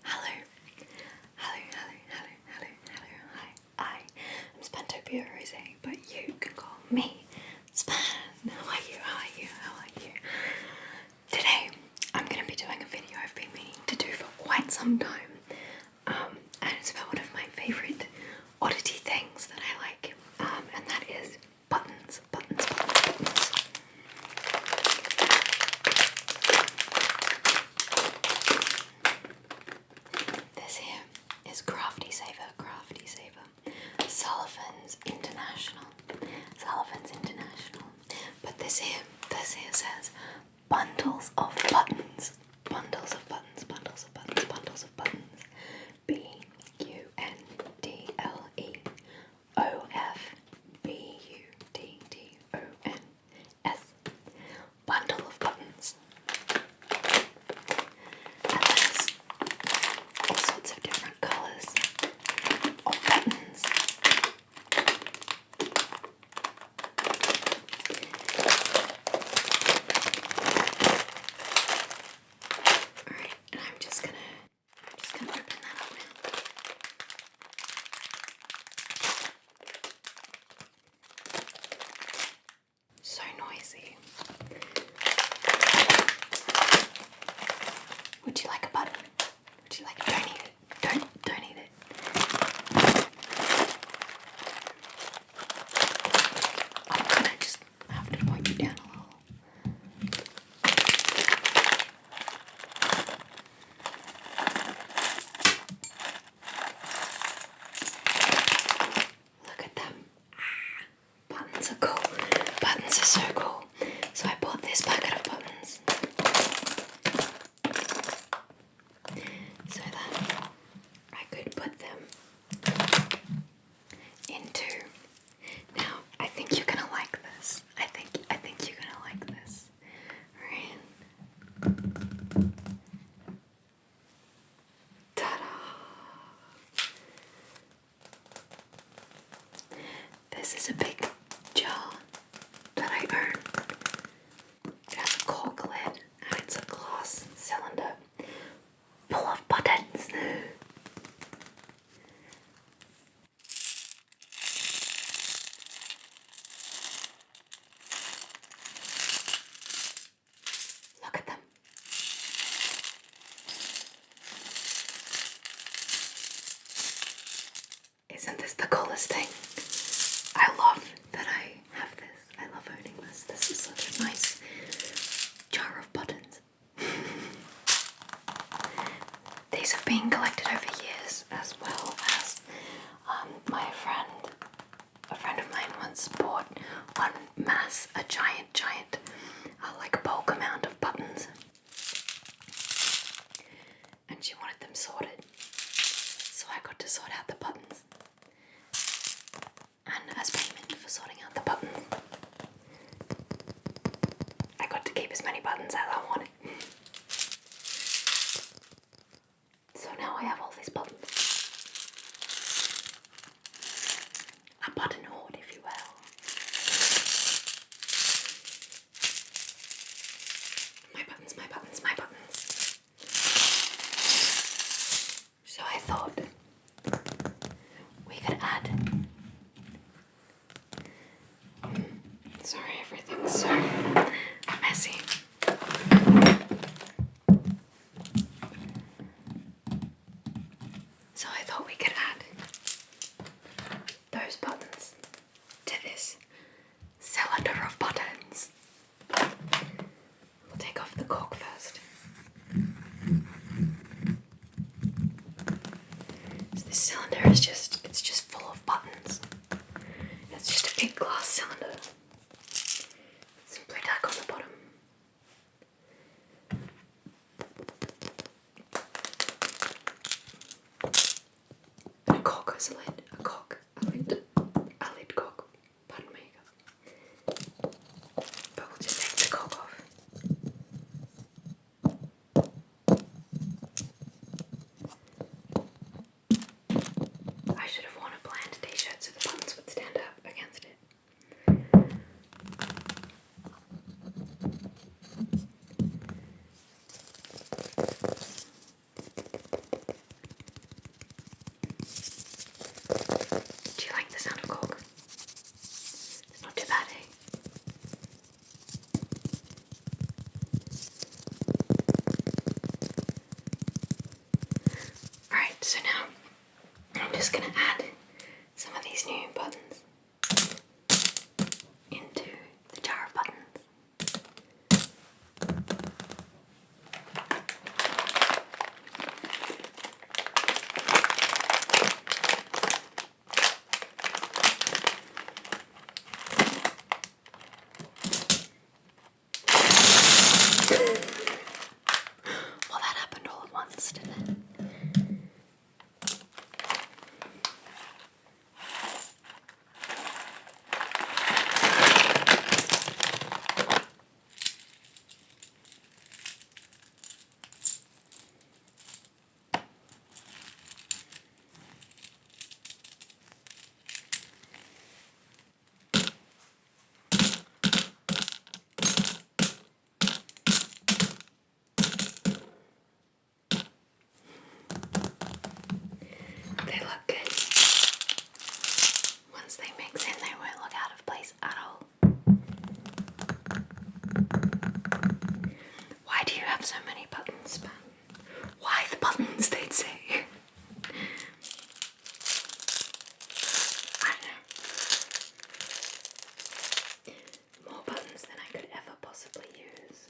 Hello, hi. I am Spantopia Rose, but you can call me Span. How are you? Today, I'm going to be doing a video I've been meaning to do for quite some time, and it's about one of my favourite oddity things that I like, and that is buttons. This here is Crafty Saver. Sullivan's International. But this here says bundles of buttons. BUNDLEOFBUTTONS. Bundle of buttons. And there's all sorts of different colours of buttons. Alright, and I'm just gonna open that up now. So noisy. Would you like a button? Would you like it? Don't eat it. Don't eat it. I'm gonna just have to point you down a little. Look at them. Buttons are cool. Buttons are so cool. So I bought this packet of buttons so that I could put them into. Now, I think you're gonna like this. I think you're gonna like this. Right? Ta-da! This is a big jar that I own. It has a cork lid and it's a glass cylinder full of buttons. Look at them. Isn't this the coolest thing? I love that I have this. I love owning this. This is such a nice jar of buttons. These have been collected over years, as well as a friend of mine once bought a giant, like bulk amount of buttons, and she wanted them sorted, so I got to sort out the buttons, and as payment for sorting out the buttons, I got to keep as many buttons as I wanted. So now I have all these buttons. A button hoard, if you will. My buttons. So I thought we could add. Sorry, everything's so messy. So I thought we could add those buttons to this cylinder of buttons. We'll take off the cork first. So this cylinder is just full of buttons. It's just a big glass cylinder. Simply tack on the bottom. A cork is a lid. A lid cork. Pardon me. But we'll just take the cork off. I should have worn a bland t-shirt so the buttons would stand up against it. just going to add some of these new buttons into the jar of buttons. Well, that happened all at once, didn't it? They look good. Once they mix in, they won't look out of place at all. Why do you have so many buttons, Span? Why the buttons, they'd say. I don't know. More buttons than I could ever possibly use.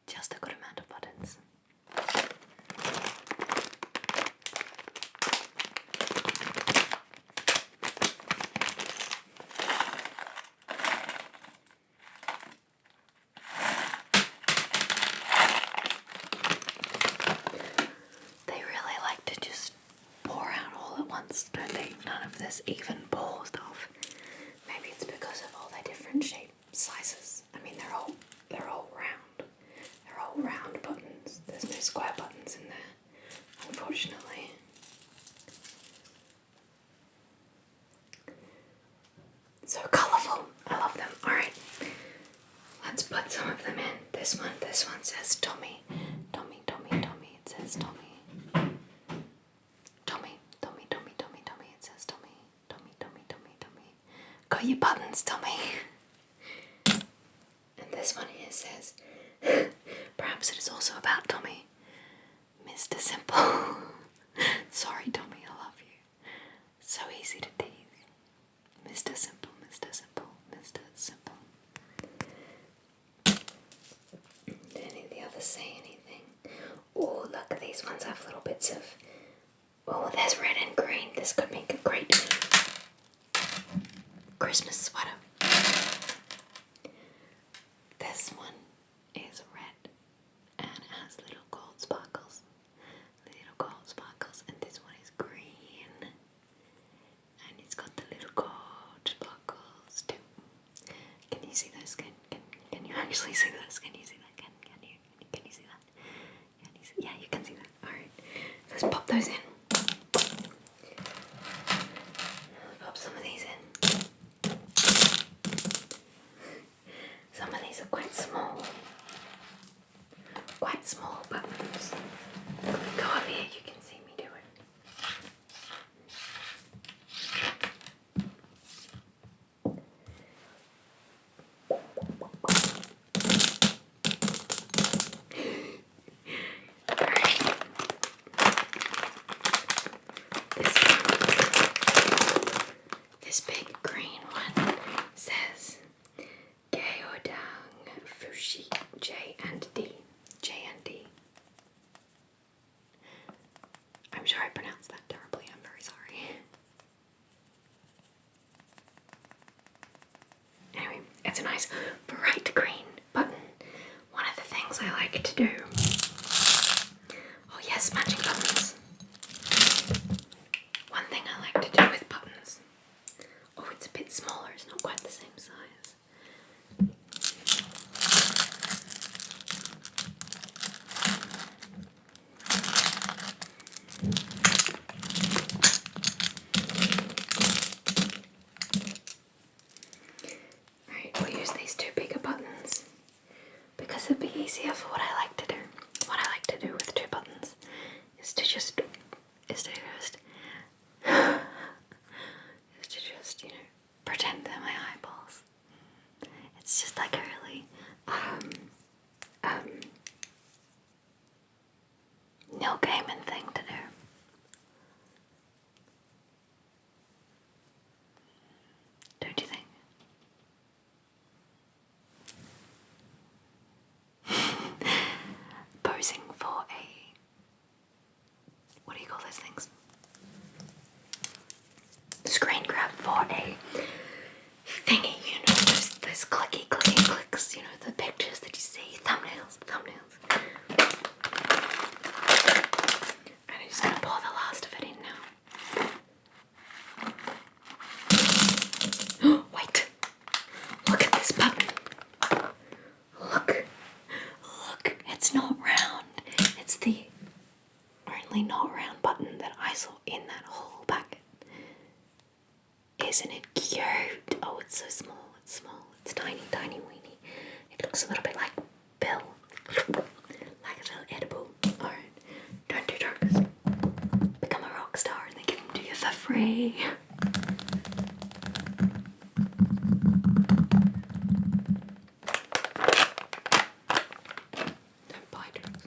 Just a good amount of buttons. They really like to just pour out all at once, don't they? None of this even pour stuff. Maybe it's because of all their different shape sizes. I mean, they're all round. They're all round buttons. There's no square buttons in there, unfortunately. So colourful. I love them. Alright. Let's put some of them in. This one says Tommy. Tommy, Tommy, Tommy. It says Tommy. Tommy, Tommy, Tommy, Tommy, Tommy. It says Tommy. Tommy, Tommy, Tommy, Tommy. Got your buttons, Tommy. And this one here says, perhaps it is also about Tommy. Mr. Simple. Sorry, Tommy, I love you. So easy to tease. Mr. Simple, Mr. Simple, Mr. Simple. Did any of the others say anything? Oh, look, these ones have little bits of... Oh, there's red and green. This could make a great Christmas sweater. This one is red and it has little gold sparkles. Little gold sparkles. And this one is green. And it's got the little gold sparkles too. Can you see those? Can you actually see those? Can you see that? Can you see that? Yeah, you can see that. Alright. Let's pop those in. Let's pop some of these in. Some of these are quite small. Quite small buttons. Go up here, you can see me do it. This big green one says Geodang Fushi J and D. I'm sure I pronounced that terribly, I'm very sorry. Anyway, it's a nice bright green button. One of the things I like to do... Oh yes, matching buttons. One thing I like to do with buttons... Oh, it's a bit smaller, it's not quite the same size. Alright, we'll use these two bigger buttons because it'll be easier for what I like to do. What I like to do with two buttons is to just you know, pretend they're my eyeballs. It's just like a really those things. Screen grab for a thingy, you know, those clicky clicks, you know, the pictures that you see, thumbnails. And I'm just gonna pour the last of it in now. Wait! Look at this button. Look, it's not round. It's the only not round button that I saw in that whole packet. Isn't it cute? Oh, it's so small. It's tiny weeny. It looks a little bit like Bill. Like a little edible. Alright, don't do drugs. Become a rock star and they give them to you for free. Don't buy drugs.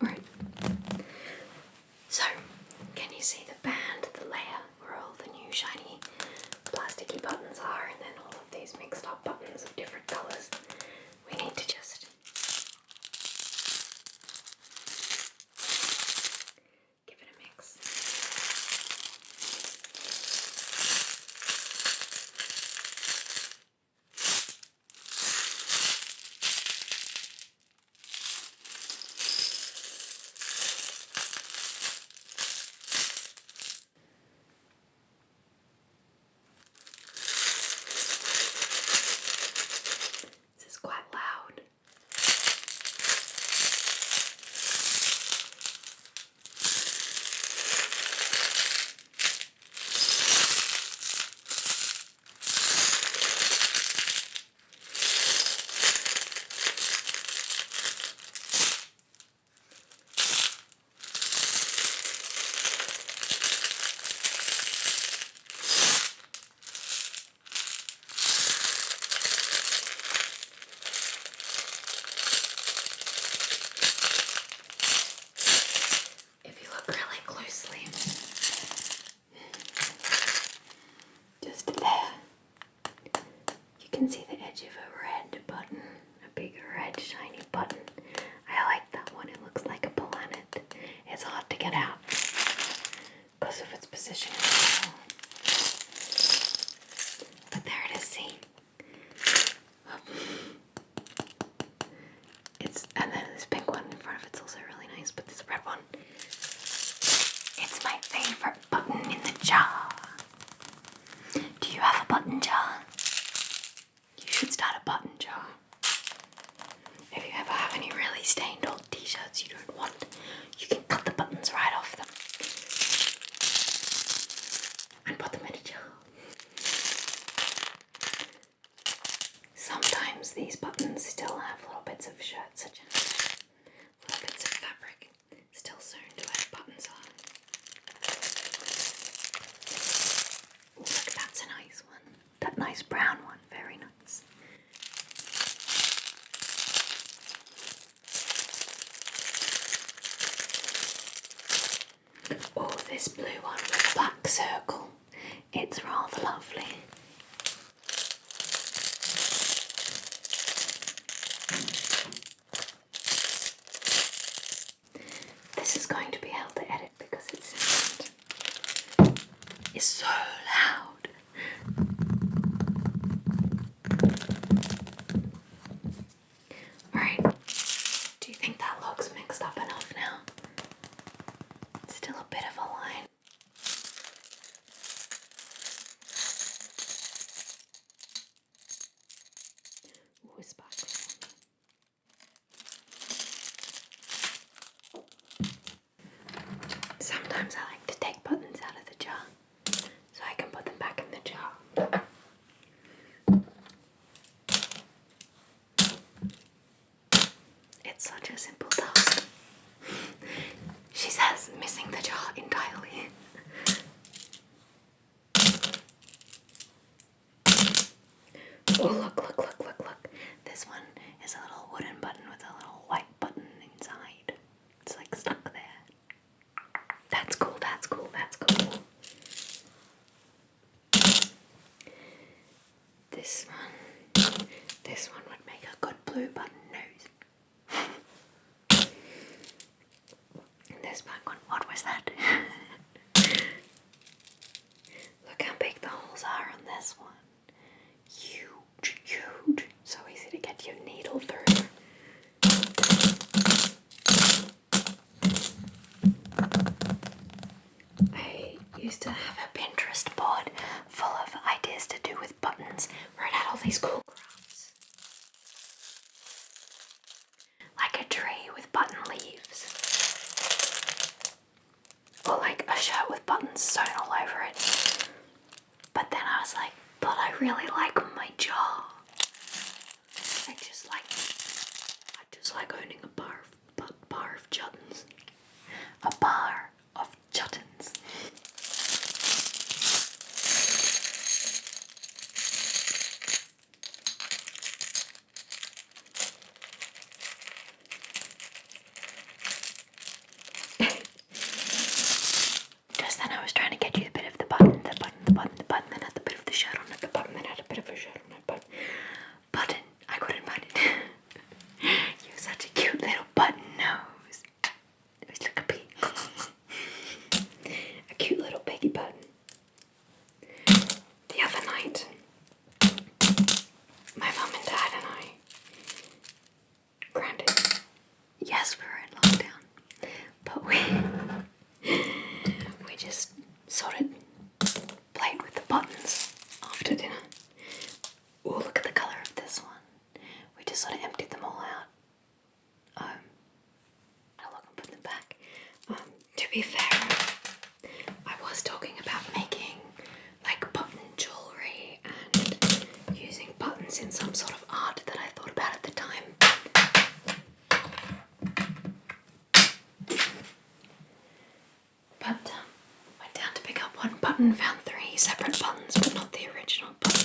Alright. So, can you see the band, the layer, where all the new shiny plasticky buttons are, and then all of these mixed up buttons of different colours? We need to just give it a mix. This is quite loud. If you look really closely, just there, you can see the edge of a red button, a big red shiny button. I like that one. It looks like a planet. It's hard to get out because of its position in the wall. But there it is, see? And then this pink one in front of it's also really nice, but this red one, it's my favourite button in the jar. Do you have a button jar? You should start a button jar. If you ever have any really stained old t-shirts you don't want, you can cut the buttons right off them and put them in a jar. Sometimes these buttons still have little bits of shirt, such as little bits of fabric still sewn to where the buttons are. Look, that's a nice one. That nice brown one, very nice. Oh, this blue one with a black circle. It's rather lovely. This is going to be held to edit because its sound is so loud. Alright, do you think that looks mixed up enough now? Still a bit of a line. Ooh, it's sparkling. Sometimes I like to take buttons out of the jar so I can put them back in the jar. It's such a simple task. She says, missing the jar entirely. Oh, look. This one is a little wooden button with a little white button inside. It's like stuck there. That's cool. This one would make a good blue button nose. is that? Look how big the holes are on this one. Huge, huge. So easy to get your needle through. I used to have a Pinterest board full of ideas to do with buttons where it had all these cool crafts. Like a tree with button leaves. Or like a shirt with buttons sewn all over it. But then I was like, but I really like my jaw. I just like owning a bar of Juttons. A bar of Juttons. Just then I was trying to get you a bit of the button, then had the bit of the shirt on it, the button, then had a bit of a shirt on it, button. I couldn't find it. You have such a cute little button nose. It's like a pig. A cute little piggy button. The other night, my mum and dad and I, granted, yes, we were in lockdown, but we just sort of played with the buttons after dinner. Oh, look at the colour of this one. We just sort of emptied them all out. I'll look and put them back. To be fair, I was talking about making like button jewellery and using buttons in some sort of art that I thought about at the time. But went down to pick up one button, found 3 separate buttons, but not the original button.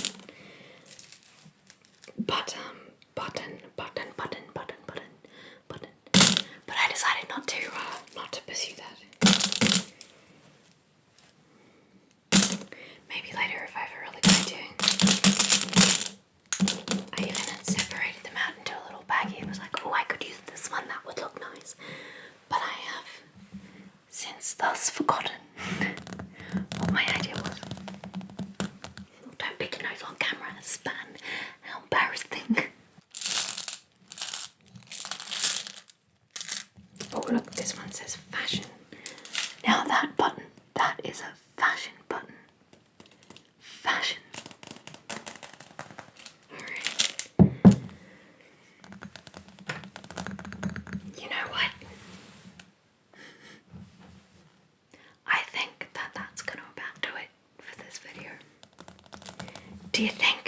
But I decided not to pursue that. Maybe later if I have a really good idea. I even had separated them out into a little baggie. It was like, oh, I could use this one, that would look nice. But I have since thus forgotten what my idea was. Don't pick your nose on camera, Span. How embarrassing. Oh look, this one says fashion. Now that button, that is a fashion button. Fashion. Alright. You know what? I think that that's gonna about do it for this video. Do you think